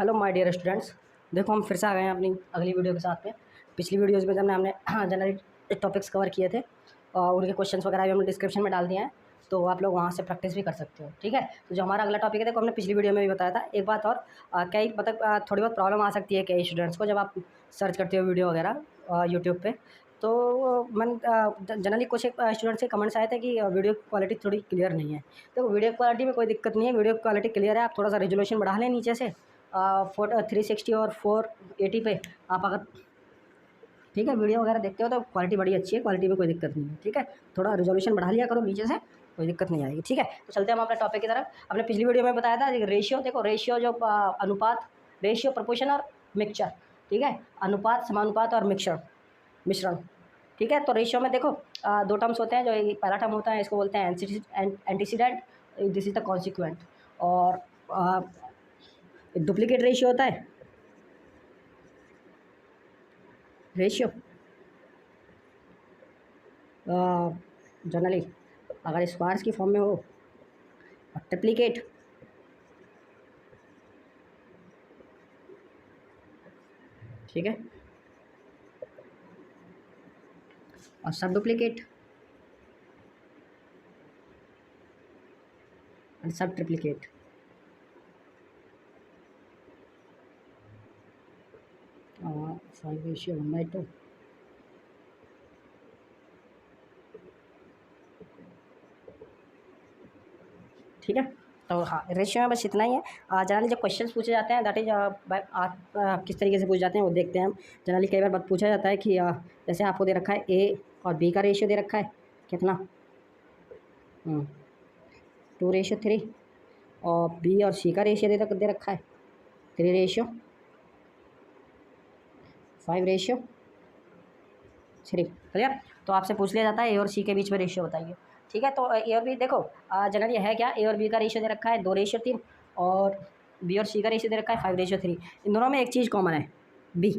Hello my dear students. देखो हम फिर से आ गए हैं अपनी अगली वीडियो के साथ में। पिछली वीडियोज़ में जब हमने जनरली टॉपिक्स कवर किए थे और उनके क्वेश्चंस वगैरह भी हमने डिस्क्रिप्शन में डाल दिए हैं, तो आप लोग वहाँ से प्रैक्टिस भी कर सकते हो। ठीक है, तो जो हमारा अगला टॉपिक है देखो हमने पिछली वीडियो में भी बताया था। एक बात और, कई मतलब थोड़ी बहुत प्रॉब्लम आ सकती है कई स्टूडेंट्स को जब आप सर्च करते हो वीडियो वगैरह यूट्यूब पे। तो मन जनरली कुछ स्टूडेंट्स के कमेंट्स आए थे कि वीडियो क्वालिटी थोड़ी क्लियर नहीं है। तो वीडियो क्वालिटी में कोई दिक्कत नहीं है, वीडियो क्वालिटी क्लियर है। आप थोड़ा सा रेजोल्यूशन बढ़ा लें नीचे से 360 और 480 पे आप अगर ठीक है वीडियो वगैरह देखते हो तो क्वालिटी बड़ी अच्छी है, क्वालिटी में कोई दिक्कत नहीं है। ठीक है, थोड़ा रिजोल्यूशन बढ़ा लिया करो नीचे से, कोई दिक्कत नहीं आएगी। ठीक है, तो चलते हैं हम अपने टॉपिक की तरफ। हमने पिछली वीडियो में बताया था रेशियो, देखो रेशियो जो अनुपात, रेशियो प्रपोर्शन और मिक्सचर। ठीक है, अनुपात, समानुपात और मिश्रण। ठीक है, तो रेशियो में देखो दो टर्म्स होते हैं। जो पहला टर्म होता है इसको बोलते हैं antecedent, this is the consequent. और डुप्लीकेट रेशियो होता है रेशियो जनरली अगर स्क्वायर्स की फॉर्म में हो, और ट्रिप्लीकेट ठीक है, और सब डुप्लीकेट और सब ट्रिप्लीकेट। Five ratio 1/2। ठीक है, तो हाँ रेशियो में बस इतना ही है। जनरली जब क्वेश्चंस पूछे जाते हैं दैट इज किस तरीके से पूछे जाते हैं वो देखते हैं हम। जनरली कई बार बात पूछा जाता है कि जैसे आपको दे रखा है ए और बी का रेशियो दे रखा है कितना, 2:3, और बी और सी का रेशियो दे रखा है 3:5। क्लियर। तो आपसे पूछ लिया जाता है ए और सी के बीच में रेशियो बताइए। ठीक है, तो ए और बी देखो जनरली है क्या, ए और बी का रेशियो दे रखा है 2:3, और बी और सी का रेशियो दे रखा है 5:3। इन दोनों में एक चीज़ कॉमन है, बी।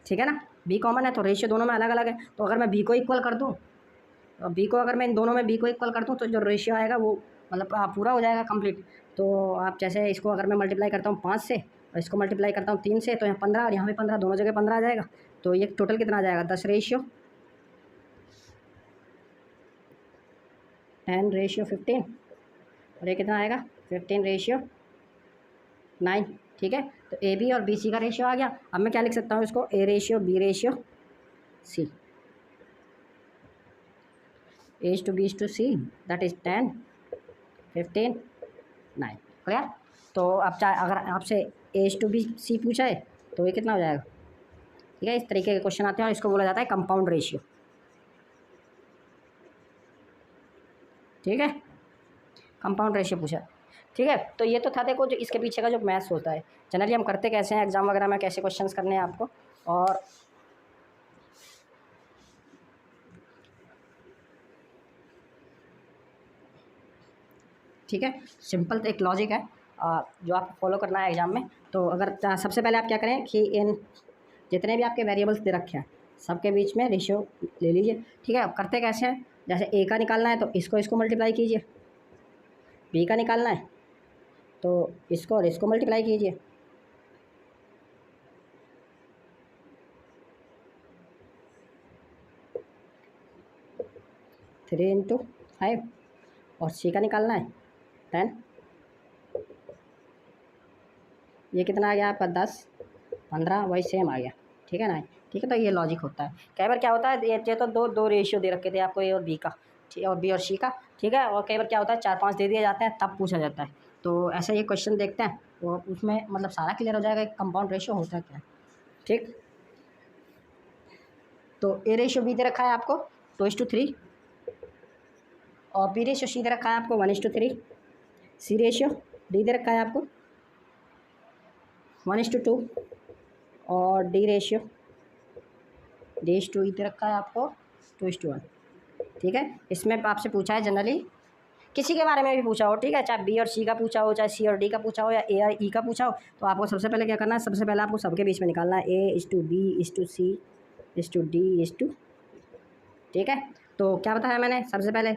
ठीक है ना, बी कॉमन है तो रेशियो दोनों में अलग अलग है। तो अगर मैं बी को इक्वल कर दूँ, बी को अगर मैं इन दोनों में बी को इक्वल कर दूँ तो जो रेशियो आएगा वो मतलब पूरा हो जाएगा कंप्लीट। तो आप जैसे इसको अगर मैं मल्टीप्लाई करता हूँ 5 से और इसको मल्टीप्लाई करता हूँ 3 से, तो यहाँ 15 और यहाँ भी 15, दोनों जगह 15 आ जाएगा। तो ये टोटल कितना आ जाएगा, 10:15, और ये कितना आएगा 15:9। ठीक है, तो ए बी और बी सी का रेशियो आ गया। अब मैं क्या लिख सकता हूँ इसको, A ratio B ratio C, H to B to C, that is 10, 15, 9। क्लियर। तो अब चाहे अगर आपसे एच टू बी सी पूछा है तो ये कितना हो जाएगा। ठीक है, इस तरीके के क्वेश्चन आते हैं और इसको बोला जाता है कंपाउंड रेशियो। ठीक है, कंपाउंड रेशियो पूछा। ठीक है, तो ये तो था देखो जो इसके पीछे का जो मैथ्स होता है। जनरली हम करते कैसे हैं एग्जाम वगैरह में, कैसे क्वेश्चंस करने हैं आपको, और ठीक है, सिंपल तो एक लॉजिक है जो आपको फॉलो करना है एग्जाम में। तो अगर सबसे पहले आप क्या करें कि इन जितने भी आपके वेरिएबल्स दे रखे हैं सबके बीच में रेशियो ले लीजिए। ठीक है, अब करते कैसे हैं, जैसे ए का निकालना है तो इसको मल्टीप्लाई कीजिए, बी का निकालना है तो इसको और इसको मल्टीप्लाई कीजिए। थ्री इंटू 5, और सी का निकालना है 10, ये कितना आ गया आपका 10, 15, वही सेम आ गया। ठीक है ना, ठीक है। तो ये लॉजिक होता है। कई बार क्या होता है, ये तो दो दो रेशियो दे रखे थे आपको ए और बी का, ठीक है, और बी और सी का। ठीक है, और कई बार क्या होता है 4-5 दे दिए जाते हैं तब पूछा जाता है। तो ऐसा ये क्वेश्चन देखते हैं तो उसमें मतलब सारा क्लियर हो जाएगा कंपाउंड रेशियो होता है क्या। ठीक, तो ए रेशियो बी दे रखा है आपको 2:3, और बी रेशियो सी दे रखा है आपको 1:3, सी रेशियो डी दे रखा है आपको 1:2, और डी रेशियो डी रखा है आपको 2:1। ठीक है, इसमें आपसे पूछा है जनरली किसी के बारे में भी पूछा हो, ठीक है, चाहे बी और सी का पूछा हो, चाहे सी और डी का पूछा हो, या ए और ई का पूछा हो, तो आपको सबसे पहले क्या करना है, सबसे पहले आपको सबके बीच में निकालना है A:B:C:D:, ठीक है। तो क्या बताया मैंने सबसे पहले,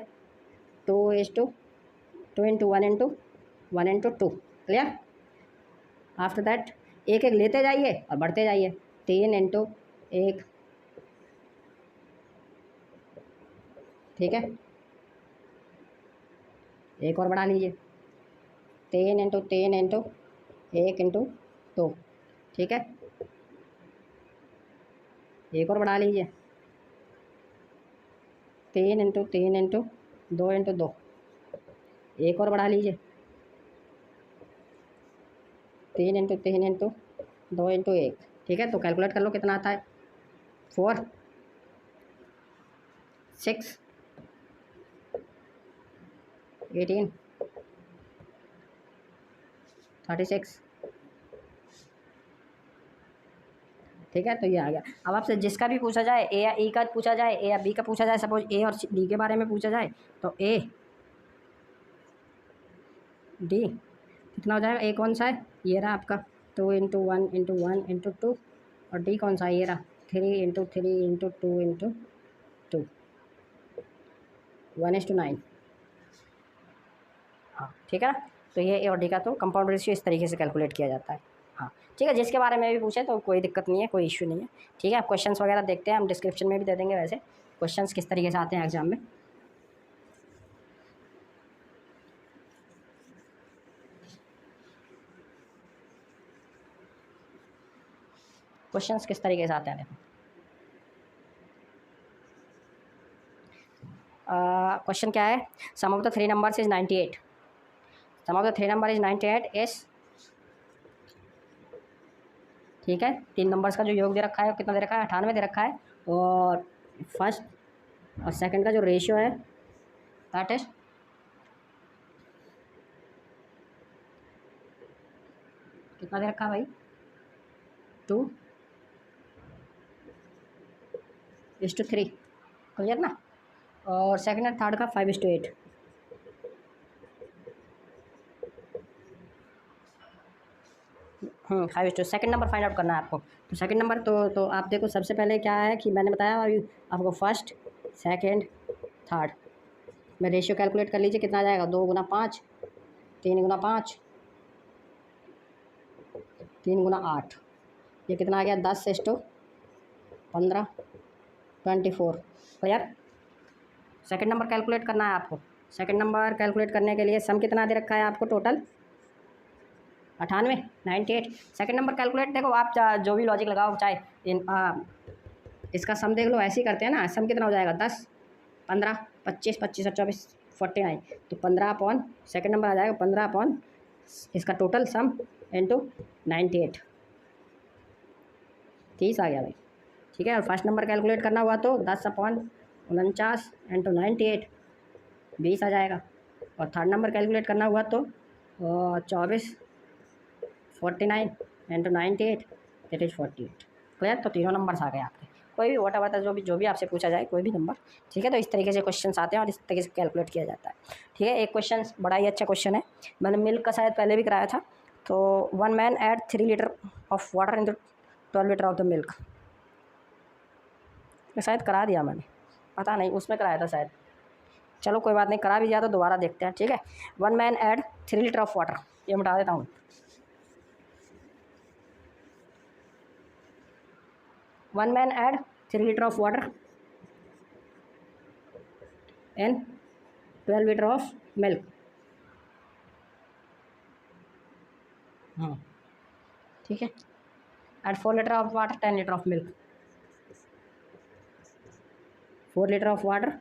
2:2 into 1 into 1 into 2। Clear. After that एक एक लेते जाइए और बढ़ते जाइए। 3 इंटू 1, ठीक है। एक और बढ़ा लीजिए, 3 इंटू 3 इंटू 1 इंटू 2, ठीक है। एक और बढ़ा लीजिए, 3 इंटू 3 इंटू 2 इंटू 2। एक और बढ़ा लीजिए, 3 इंटू 3 इंटू 2 इंटू 1, ठीक है। तो कैलकुलेट कर लो कितना आता है। 4, 6, 18, 36, ठीक है। तो ये आ गया। अब आपसे जिसका भी पूछा जाए, ए या ई का पूछा जाए, ए या बी का पूछा जाए, सपोज ए और डी के बारे में पूछा जाए, तो ए डी कितना हो जाएगा। ए कौन सा है, ये रहा आपका 2 इंटू 1 इंटू 1 इंटू 2, और डी कौन सा है, ये रहा 3 इंटू 3 इंटू 2 इंटू 2, 1:9। हाँ, ठीक है। तो ये ए और डी का तो कंपाउंड रेशियो इस तरीके से कैलकुलेट किया जाता है। हाँ, ठीक है। जिसके बारे में भी पूछे तो कोई दिक्कत नहीं है, कोई इश्यू नहीं है, ठीक है। आप क्वेश्चंस वगैरह देखते हैं, हम डिस्क्रिप्शन में भी दे देंगे वैसे क्वेश्चंस किस तरीके से आते हैं एग्जाम में। क्वेश्चंस किस तरीके से आते हैं देखो। क्वेश्चन क्या है, sum of the 3 numbers is 98। Sum of the 3 number is 98 is, ठीक है। 3 नंबर्स का जो योग दे रखा है, कितना दे रखा है, 98 दे रखा है। और फर्स्ट और सेकंड का जो रेशियो है दैट इज कितना दे रखा है भाई, 2:3, क्लियर ना। और सेकंड और थर्ड का 5:8। Five to second number find out करना है आपको। तो सेकंड नंबर तो आप देखो, सबसे पहले क्या है कि मैंने बताया अभी आपको, फर्स्ट सेकंड थर्ड में रेशियो कैलकुलेट कर लीजिए, कितना आ जाएगा, 2 गुना 5, 3 गुना 5, 3 गुना 8, ये कितना आ गया, 10:15, 24, क्लियर। सेकंड नंबर कैलकुलेट करना है आपको। सेकंड नंबर कैलकुलेट करने के लिए सम कितना दे रखा है आपको, टोटल 98, 98। सेकंड नंबर कैलकुलेट देखो आप जो भी लॉजिक लगाओ, चाहे इसका सम देख लो, ऐसे ही करते हैं ना। सम कितना हो जाएगा, 10, 15, 25, 25 और 24, 49। तो 15 अपॉन सेकंड नंबर आ जाएगा, 15 अपॉन इसका टोटल सम इंटू 98, 30 आ गया भाई, ठीक है। और फर्स्ट नंबर कैलकुलेट करना हुआ तो 10/49 इंटू 98, 20 आ जाएगा। और थर्ड नंबर कैलकुलेट करना हुआ तो 24, 49 इंटू 98, दैट इज 48, क्लियर। तो तीनों नंबर्स आ गए आपके। कोई भी वोट एवर जो भी आपसे पूछा जाए, कोई भी नंबर, ठीक है। तो इस तरीके से क्वेश्चन आते हैं और इस तरीके से कैलकुलेट किया जाता है, ठीक है। एक क्वेश्चन बड़ा ही अच्छा क्वेश्चन है, मैंने मिल्क का शायद पहले भी कराया था। तो 1 man add 3 litre of water in 12 litre of the milk, शायद करा दिया मैंने, पता नहीं उसमें कराया था शायद। चलो कोई बात नहीं, करा भी दिया तो दोबारा देखते हैं, ठीक है। 1 man add 3 litre of water, ये मिटा देता हूँ। 1 man add 3 liter of water and 12 liter of milk. ठीक है। add 4 liter of water, 10 liter of milk. 4 liter of water,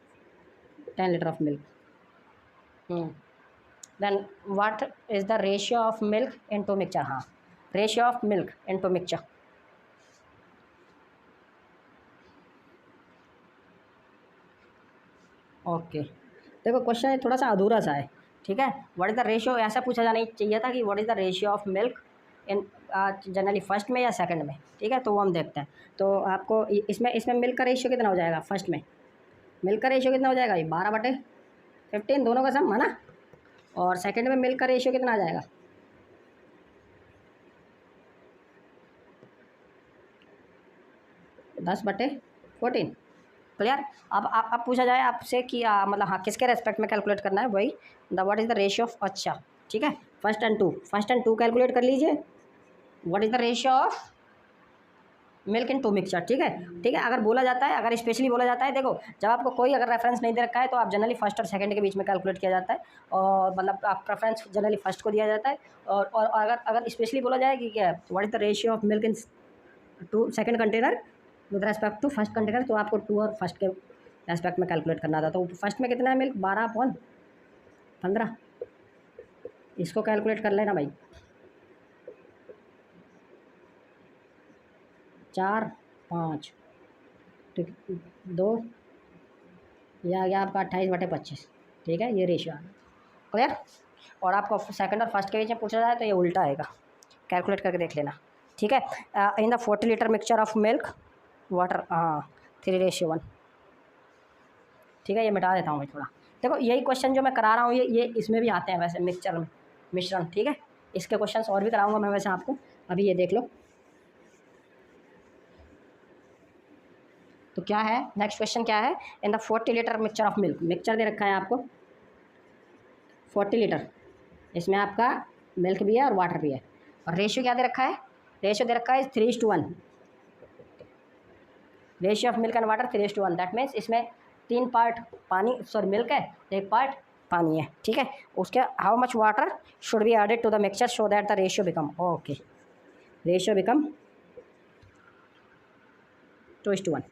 10 liter of milk. Then what is the ratio of milk into mixture? हाँ, ratio of milk into mixture. Okay, देखो question थोड़ा सा अधूरा सा है, ठीक है। व्हाट इज़ द रेशियो, ऐसा पूछा जाना चाहिए था कि what is the ratio of milk in generally first में या सेकंड में, ठीक है। तो वो हम देखते हैं। तो आपको इसमें मिल्क का रेशियो कितना हो जाएगा, फर्स्ट में मिल्क का रेशियो कितना हो जाएगा, 12/15 दोनों का सम है ना। और सेकंड में मिल्क का रेशियो कितना आ जाएगा, 10/14, क्लियर। अब पूछा जाए आपसे कि मतलब हाँ किसके रेस्पेक्ट में कैलकुलेट करना है, वही the what is the ratio of, अच्छा ठीक है। फर्स्ट एंड टू कैलकुलेट कर लीजिए, what is the ratio of milk in two mixture. ठीक है, ठीक है। अगर बोला जाता है, अगर स्पेशली बोला जाता है, देखो जब आपको कोई अगर रेफरेंस नहीं दे रखा है तो आप जनरली फर्स्ट और सेकंड के बीच में कैलकुलेट किया जाता है, और मतलब आप प्रेफरेंस जनरली फर्स्ट को दिया जाता है। और अगर अगर स्पेशली बोला जाए कि क्या what is the ratio of milk in two second container with respect to first container, तो आपको टू और फर्स्ट के रेस्पेक्ट में कैलकुलेट करना था। तो फर्स्ट में कितना है मिल्क, 12/15। इसको कैलकुलेट कर लेना भाई, 4/5, ठीक, 2, यह आ गया आपका 28/25। ठीक है, ये रेशियो आ गया, क्लियर। और आपको सेकंड और फर्स्ट के बीच में पूछा जाए तो ये उल्टा आएगा, कैलकुलेट करके देख लेना। ठीक है, in the 40 litre mixture of milk water, हाँ 3:1। ठीक है, ये मिटा देता हूँ मैं थोड़ा। देखो यही क्वेश्चन जो मैं करा रहा हूँ ये इसमें भी आते हैं वैसे, मिक्सचर में मिश्रण। ठीक है, इसके क्वेश्चन और भी कराऊंगा मैं वैसे आपको, अभी ये देख लो। तो क्या है नेक्स्ट क्वेश्चन, क्या है, in the 40 litre mixture of milk, mixture दे रखा है आपको 40 लीटर, इसमें आपका मिल्क भी है और वाटर भी है, और रेशियो क्या दे रखा है, रेशियो दे रखा है 3:1, ratio of milk and water 3:1। That means इसमें 3 पार्ट पानी, सॉरी मिल्क है, 1 पार्ट पानी है। ठीक है, उसके how much water should be added to the mixture so that the ratio become, okay, ratio become 2:1।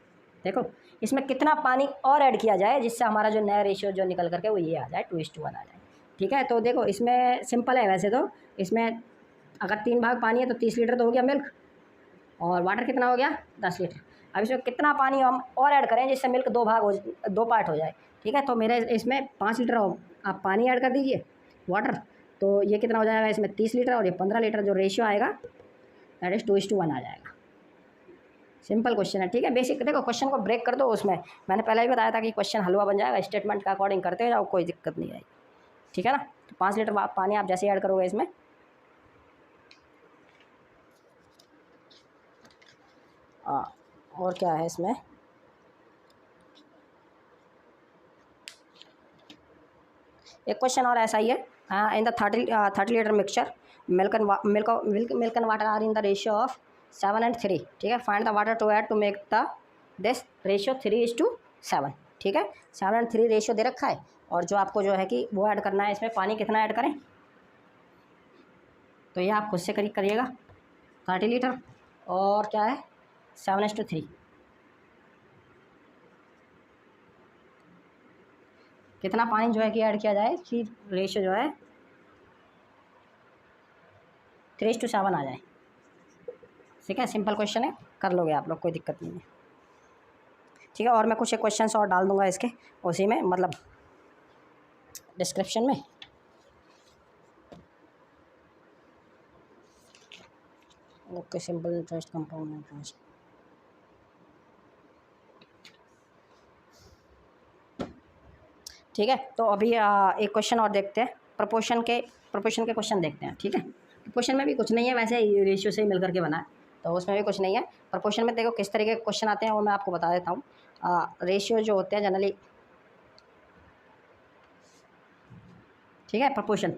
देखो इसमें कितना पानी और ऐड किया जाए जिससे हमारा जो नया रेशियो जो निकल करके वो ये आ जाए, 2:1 आ जाए। ठीक है, तो देखो इसमें सिंपल है वैसे तो, इसमें अगर 3 भाग पानी है तो 30 लीटर तो हो गया मिल्क, और वाटर कितना हो गया 10 लीटर। अब इसमें कितना पानी हम और ऐड करें जिससे मिल्क 2 पार्ट हो जाए। ठीक है, तो मेरे इसमें 5 लीटर आप पानी ऐड कर दीजिए, वाटर, तो ये कितना हो जाएगा इसमें 30 लीटर, और ये 15 लीटर, जो रेशियो आएगा दैट इज़ 2:1 आ जाएगा। सिंपल क्वेश्चन है। ठीक है, बेसिक देखो क्वेश्चन को ब्रेक कर दो, उसमें मैंने पहले ही बताया था कि क्वेश्चन हलवा बन जाएगा, स्टेटमेंट का अकॉर्डिंग करते जाओ, कोई दिक्कत नहीं आएगी। ठीक है ना, तो 5 लीटर पानी आप जैसे ऐड करोगे इसमें, और क्या है इसमें, एक क्वेश्चन और ऐसा ही है, in the 30 litre mixture milk and water are in the ratio of 7 and 3। ठीक है, find the water to add to make the this ratio 3:7। ठीक है, 7 and 3 रेशियो दे रखा है, और जो आपको जो है कि वो ऐड करना है, इसमें पानी कितना ऐड करें, तो ये आप खुद से करिएगा। 30 लीटर और क्या है 7:3, कितना पानी जो है कि ऐड किया जाए कि रेशियो जो है 3:7 आ जाए। ठीक है, सिंपल क्वेश्चन है, कर लोगे आप लोग, कोई दिक्कत नहीं है। ठीक है, और मैं कुछ एक क्वेश्चन और डाल दूंगा इसके उसी में, मतलब डिस्क्रिप्शन में। Okay, simple interest, compound interest. ठीक है, तो अभी एक क्वेश्चन और देखते हैं, प्रोपोर्शन के क्वेश्चन देखते हैं। ठीक है, प्रोपोर्शन में भी कुछ नहीं है वैसे, रेशियो से ही मिल करके बना है, तो उसमें भी कुछ नहीं है। प्रोपोर्शन में देखो किस तरीके के क्वेश्चन आते हैं वो मैं आपको बता देता हूँ। रेशियो जो होते हैं जनरली, ठीक है, प्रोपोर्शन,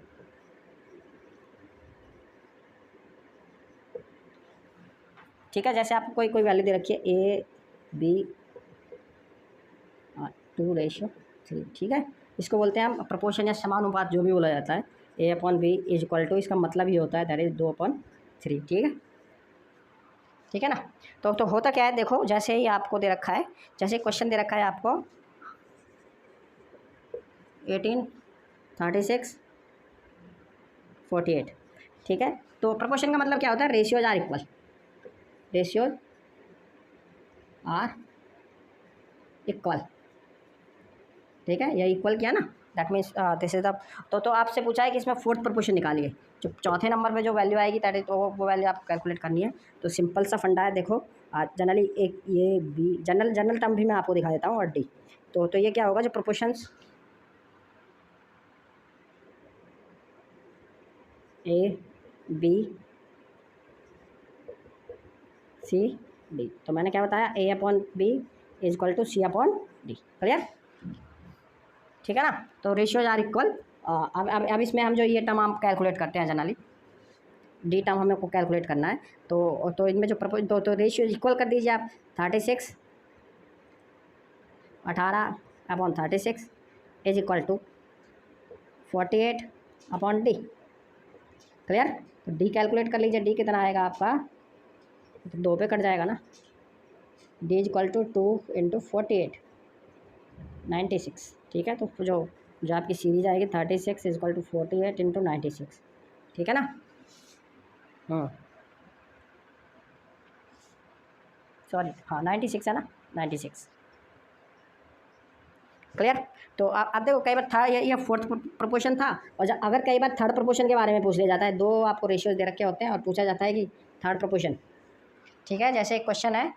ठीक है, जैसे आपको कोई वैल्यू दे रखी है A/B/2:3। ठीक है, इसको बोलते हैं हम प्रोपोर्शन या समानुपात, जो भी बोला जाता है, A/B = इसका मतलब ही होता है दैट इज 2/3। ठीक है, ठीक है ना। तो होता क्या है, देखो जैसे ही आपको दे रखा है, जैसे क्वेश्चन दे रखा है आपको 18, 36, 48। ठीक है, तो प्रोपोर्शन का मतलब क्या होता है, ratios are equal, ratios are equal. ठीक है, ये इक्वल किया ना, that means this is the, तो आपसे पूछा है कि इसमें फोर्थ प्रोपोर्शन निकालिए, जो चौथे नंबर पे जो वैल्यू आएगी दैट इज, तो वो वैल्यू आपको कैलकुलेट करनी है। तो सिंपल सा फंडा है, देखो जनरली एक ये बी, जनरल टर्म भी मैं आपको दिखा देता हूँ, और डी, तो ये क्या होगा, जो प्रोपोर्शंस A/B/C/D, तो मैंने क्या बताया, A/B = C/D। क्लियर, ठीक है ना। तो रेशियोज आर इक्वल। अब इसमें हम जो ये टर्म हम कैलकुलेट करते हैं जनरली, डी टर्म हमें को कैलकुलेट करना है। तो इनमें जो तो रेशियो इक्वल कर दीजिए आप 36 18/36 is equal to 48/d। Clear? तो डी कैलकुलेट कर लीजिए, डी कितना आएगा आपका, तो 2 पे कट जाएगा ना। D is equal to 2 × 48 96। ठीक है, तो जो आपकी सीरीज आएगी 36 इज इक्वल टू 48 × 96। ठीक है ना? सॉरी, हाँ 96 है ना, 96। क्लियर? तो आप देखो कई बार था ये फोर्थ प्रोपोर्शन था, और अगर कई बार थर्ड प्रोपोर्शन के बारे में पूछ लिया जाता है, दो आपको रेशियोज दे रखे होते हैं और पूछा जाता है कि थर्ड प्रोपोर्शन। ठीक है, जैसे एक क्वेश्चन है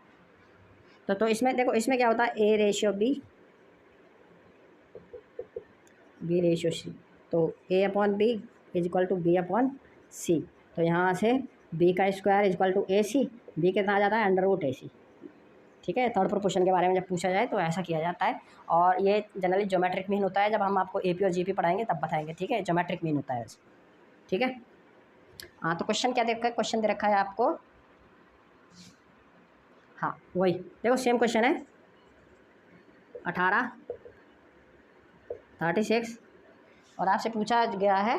तो इसमें देखो, इसमें क्या होता है, A ratio B, B ratio C। तो A/B is equal to B/C। तो यहाँ से B का square is equal to AC, B कितना आ जाता है √AC। ठीक है, थर्ड प्रोपोर्शन के बारे में जब पूछा जाए तो ऐसा किया जाता है, और ये जनरली ज्योमेट्रिक मीन होता है। जब हम आपको AP और GP पढ़ाएंगे तब बताएंगे। ठीक है, ज्योमेट्रिक मीन होता है वैसे। ठीक है, हाँ तो क्वेश्चन क्या दे रखा है, क्वेश्चन दे रखा है आपको, हाँ वही देखो सेम क्वेश्चन है 18 36, और आपसे पूछा गया है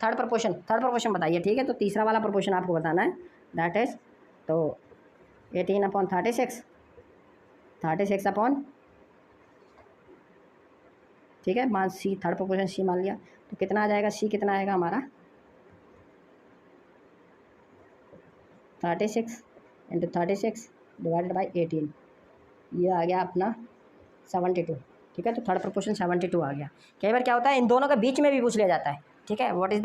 थर्ड प्रोपोर्शन बताइए। ठीक है, तो तीसरा वाला प्रोपोर्शन आपको बताना है, दैट इज तो 18/36 36 ठीक है, मान C, थर्ड प्रोपोर्शन C मान लिया, तो कितना आ जाएगा, C कितना आएगा हमारा 36 × 36 डिवाइडेड बाई 18, ये आ गया अपना 72। ठीक है, तो थर्ड प्रोपोर्शन 72 आ गया। कई बार क्या होता है, इन दोनों के बीच में भी पूछ लिया जाता है। ठीक है, what is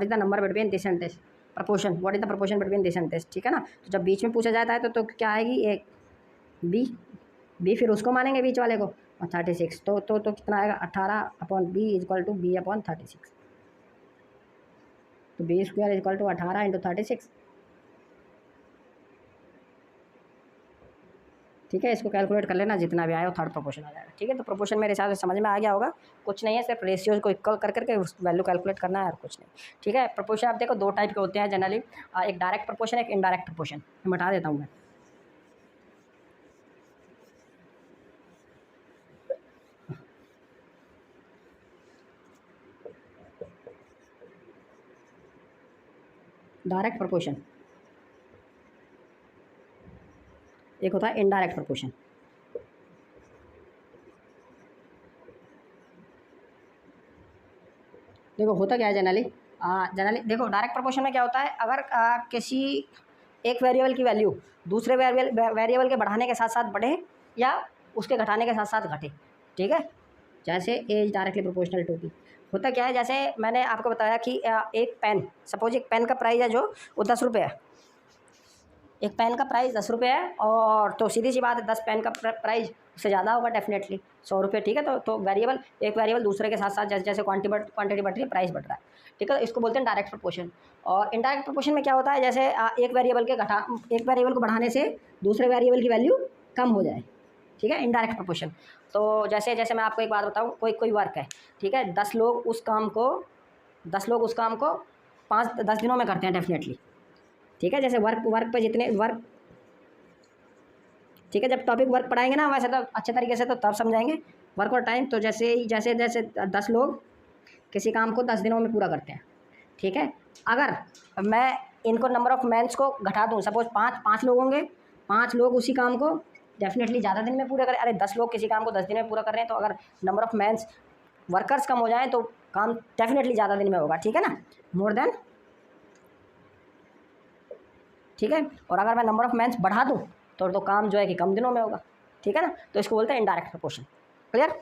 the number between this and this proportion, what is the proportion between this and this. ठीक है ना, तो जब बीच में पूछा जाता है तो क्या आएगी, एक बी फिर उसको मानेंगे बीच वाले को, और 36 तो कितना आएगा 18/B is equal to B/36। तो B² इज इक्वल टू 18 × 36। ठीक है, इसको कैलकुलेट कर लेना, जितना भी आया वो थर्ड प्रोपोर्शन आ जाएगा। ठीक है, तो प्रोपोर्शन मेरे हिसाब से समझ में आ गया होगा। कुछ नहीं है, सिर्फ रेशियोज को इक्वल करके उस वैल्यू कैलकुलेट करना है और कुछ नहीं। ठीक है, प्रोपोर्शन आप देखो दो टाइप के होते हैं जनरली, एक डायरेक्ट प्रोपोर्शन, एक इनडायरेक्ट प्रोपोर्शन। मैं बता देता हूँ मैं। डायरेक्ट प्रोपोर्शन, एक होता है इनडायरेक्ट प्रोपोर्शन। देखो होता क्या है जनरली देखो डायरेक्ट प्रोपोर्शन में क्या होता है, अगर किसी एक वेरिएबल की वैल्यू दूसरे वेरिएबल के बढ़ाने के साथ साथ बढ़े या उसके घटाने के साथ साथ घटे। ठीक है, जैसे A is directly proportional to B। होता क्या है, जैसे मैंने आपको बताया कि एक पेन, सपोज एक पेन का प्राइस है जो वो 10 रुपये है, एक पेन का प्राइस 10 रुपये है, और तो सीधी सी बात है 10 पेन का प्राइस उससे ज़्यादा होगा डेफिनेटली 100 रुपये। ठीक है, तो वेरिएबल एक वेरिएबल दूसरे के साथ साथ जैसे जैसे क्वांटिटी बढ़ रही है प्राइस बढ़ रहा है। ठीक है, इसको बोलते हैं डायरेक्ट प्रोपोर्शन। और इनडायरेक्ट प्रोपोर्शन में क्या होता है, जैसे एक वेरिएबल को बढ़ाने से दूसरे वेरिएबल की वैल्यू कम हो जाए। ठीक है, इनडायरेक्ट प्रोपोर्शन। तो जैसे जैसे मैं आपको एक बात बताऊँ, कोई वर्क है, ठीक है, 10 लोग उस काम को 5-10 दिनों में करते हैं डेफिनेटली। ठीक है, जैसे वर्क पे जितने वर्क, ठीक है, जब टॉपिक वर्क पढ़ाएंगे ना वैसे तो अच्छे तरीके से तो तब समझाएंगे वर्क और टाइम। तो जैसे 10 लोग किसी काम को 10 दिनों में पूरा करते हैं। ठीक है, अगर मैं इनको नंबर ऑफ़ मैन्स को घटा दूँ, सपोज 5 लोग होंगे, 5 लोग उसी काम को डेफिनेटली ज़्यादा दिन में पूरा करें। अरे 10 लोग किसी काम को 10 दिन में पूरा कर रहे हैं, तो अगर नंबर ऑफ़ मैन्स वर्कर्स कम हो जाए तो काम डेफिनेटली ज़्यादा दिन में होगा। ठीक है ना, मोर देन। ठीक है, और अगर मैं नंबर ऑफ़ मैन्स बढ़ा दूँ तो काम जो है कि कम दिनों में होगा। ठीक है ना, तो इसको बोलते हैं इनडायरेक्ट प्रोपोर्शन। क्लियर?